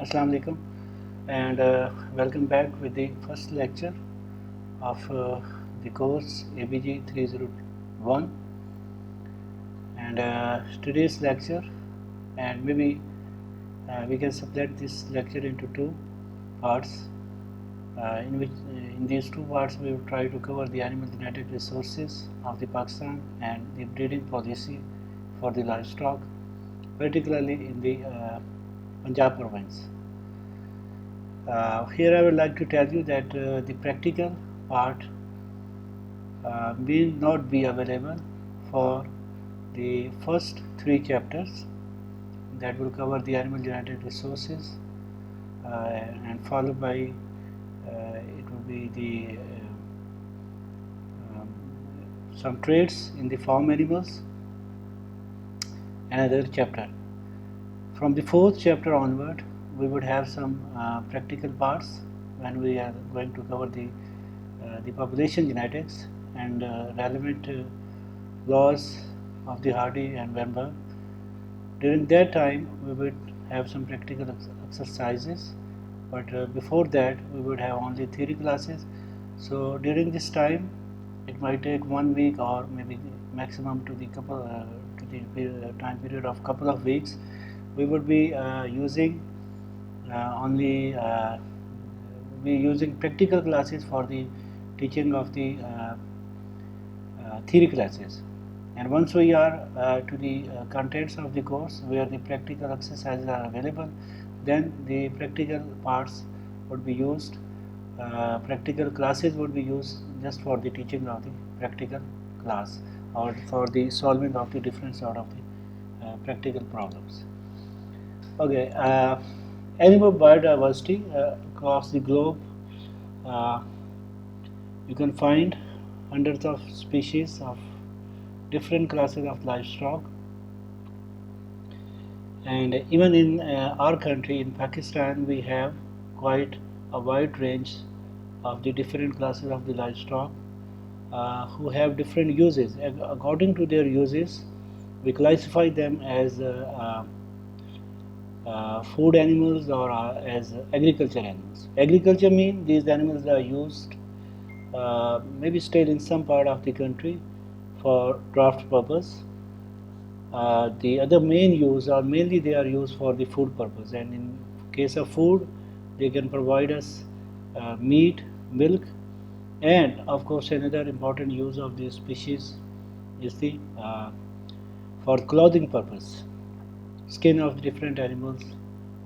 Assalamu alaikum and welcome back with the first lecture of the course ABG 301 and today's lecture, and maybe we can split this lecture into two parts, in which in these two parts we will try to cover the animal genetic resources of the Pakistan and the breeding policy for the livestock, particularly in the Punjab province. Here I would like to tell you that the practical part will not be available for the first three chapters that will cover the animal genetic resources, and followed by it will be the some traits in the farm animals, another chapter. From the fourth chapter onward, we would have some practical parts when we are going to cover the population genetics and relevant laws of the Hardy and Weinberg. During that time, we would have some practical exercises, but before that, we would have only theory classes. So during this time, it might take 1 week or maybe maximum to the time period of couple of weeks. We would be using only using practical classes for the teaching of the theory classes. And once we are to the contents of the course where the practical exercises are available, then the practical parts would be used, practical classes would be used just for the teaching of the practical class or for the solving of the different sort of the practical problems. Okay, animal biodiversity across the globe, uh, you can find hundreds of species of different classes of livestock, and even in our country, in Pakistan, we have quite a wide range of the different classes of the livestock who have different uses. According to their uses, we classify them as food animals or as agriculture animals. Agriculture means these animals are used maybe still in some part of the country for draft purpose. The other main use are mainly they are used for the food purpose, and in case of food they can provide us meat, milk, and of course another important use of this species is the for clothing purpose. Skin of different animals,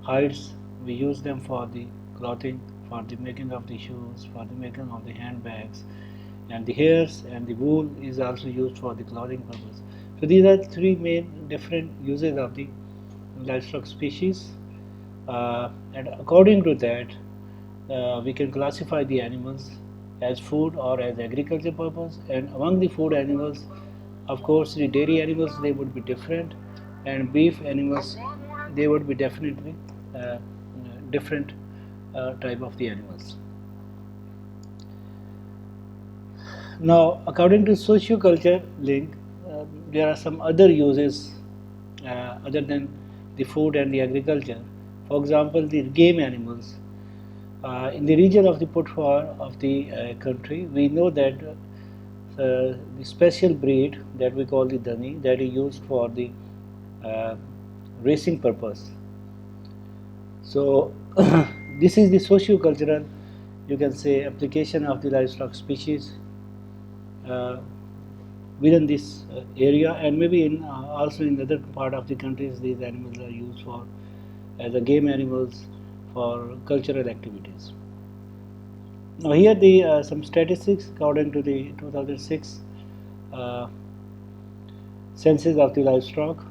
hides, we use them for the clothing, for the making of the shoes, for the making of the handbags, and the hairs and the wool is also used for the clothing purpose. So these are three main different uses of the livestock species, and according to that, we can classify the animals as food or as agriculture purpose. And among the food animals, of course, the dairy animals they would be different, and beef animals they would be definitely different type of the animals. Now, according to socioculture link, there are some other uses other than the food and the agriculture. For example, the game animals. In the region of the Putwar of the country, we know that the special breed that we call the Dhani that is used for the racing purpose. So this is the socio-cultural, you can say, application of the livestock species within this area, and maybe in also in other part of the countries these animals are used for as a game animals for cultural activities. Now here the some statistics according to the 2006 uh, census of the livestock,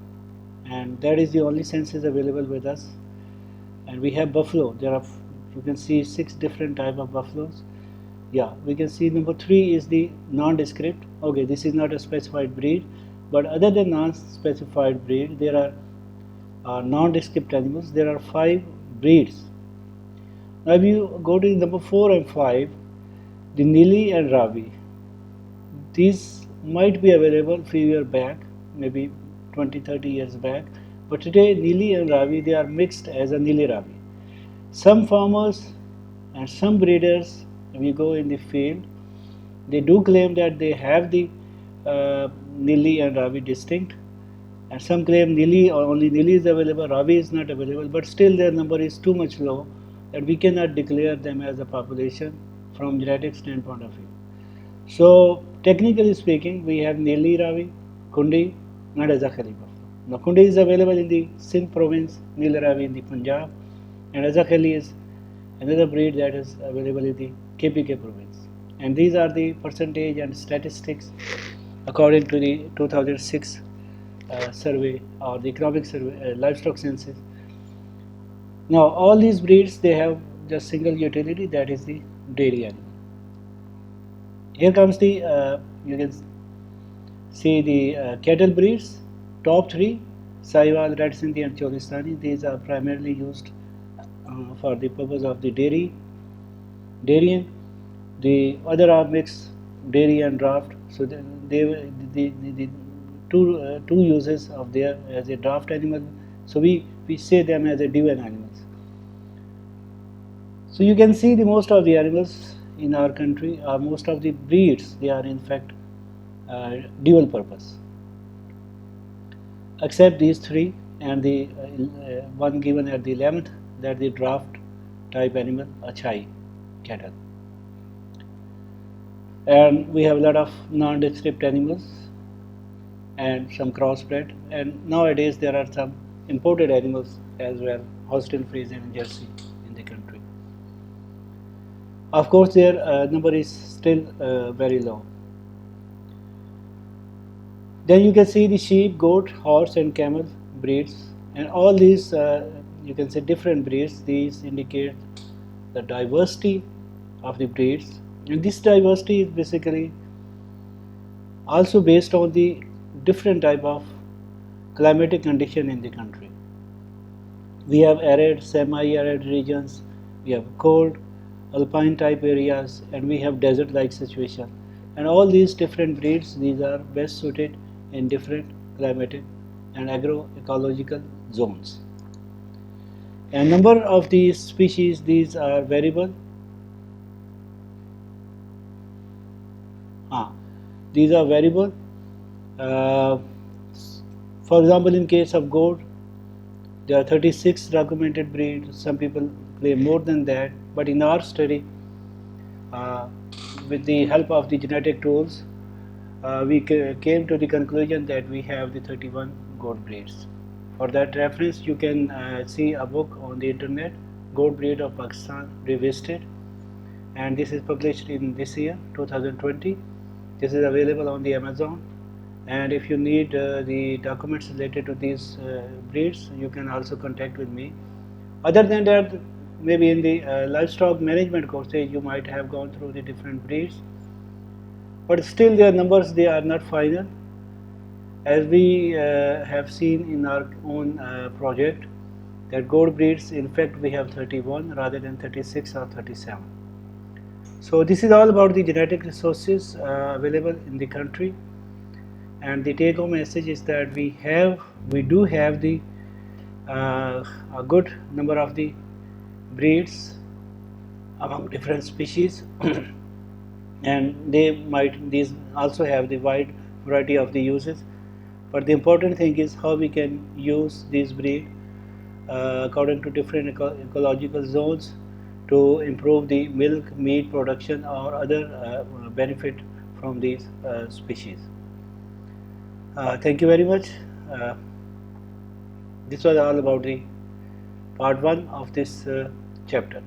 and that is the only census available with us. And we have buffalo. There are, you can see 6 different type of buffaloes. Yeah, we can see number 3 is the nondescript. Okay, this is not a specified breed, but other than non-specified breed, there are nondescript animals. There are 5 breeds. Now, if you go to number 4 and 5, the Nili and Ravi, these might be available few years back, maybe 20-30 years back, but today Nili and Ravi they are mixed as a Nili Ravi. Some farmers and some breeders, we go in the field, they do claim that they have the Nili and Ravi distinct, and some claim Nili or only Nili is available, Ravi is not available, but still their number is too much low that we cannot declare them as a population from genetic standpoint of view. So technically speaking, we have Nili Ravi, Kundi, and Azakhali buffalo. Now Kundi is available in the Sindh province, Nili Ravi in the Punjab, and Azakhali is another breed that is available in the KPK province. And these are the percentage and statistics according to the 2006 survey or the economic survey, livestock census. Now all these breeds, they have just single utility, that is the dairy animal. Here comes the, you can see the cattle breeds, top three, Sahiwal, Red Sindhi and Cholistani. These are primarily used for the purpose of the dairying. The other are mixed dairy and draft. So the two uses of their as a draft animal. So we say them as a dual animals. So you can see the most of the animals in our country, or most of the breeds, they are in fact dual purpose, except these three and the one given at the 11th, that the draft type animal, Achai cattle. And we have a lot of nondescript animals and some crossbred, and nowadays there are some imported animals as well, Holstein Friesian and Jersey in the country. Of course, their number is still very low. Then you can see the sheep, goat, horse and camel breeds, and all these you can say different breeds. These indicate the diversity of the breeds, and this diversity is basically also based on the different type of climatic condition in the country. We have arid, semi-arid regions, we have cold, alpine type areas, and we have desert like situation. And all these different breeds, these are best suited in different climatic and agroecological zones. A number of these species, these are variable. These are variable. For example, in case of goat, there are 36 documented breeds. Some people claim more than that, but in our study, with the help of the genetic tools, we came to the conclusion that we have the 31 goat breeds. For that reference, you can see a book on the internet, Goat Breed of Pakistan Revisited, and this is published in this year, 2020. This is available on the Amazon, and if you need the documents related to these breeds, you can also contact with me. Other than that, maybe in the livestock management courses, you might have gone through the different breeds, but still their numbers, they are not final. As we have seen in our own project, that goat breeds, in fact we have 31 rather than 36 or 37. So this is all about the genetic resources available in the country, and the take home message is that we do have the a good number of the breeds among different species and these also have the wide variety of the uses, but the important thing is how we can use these breed according to different ecological zones to improve the milk, meat production or other benefit from these species. Thank you very much. This was all about the part 1 of this chapter.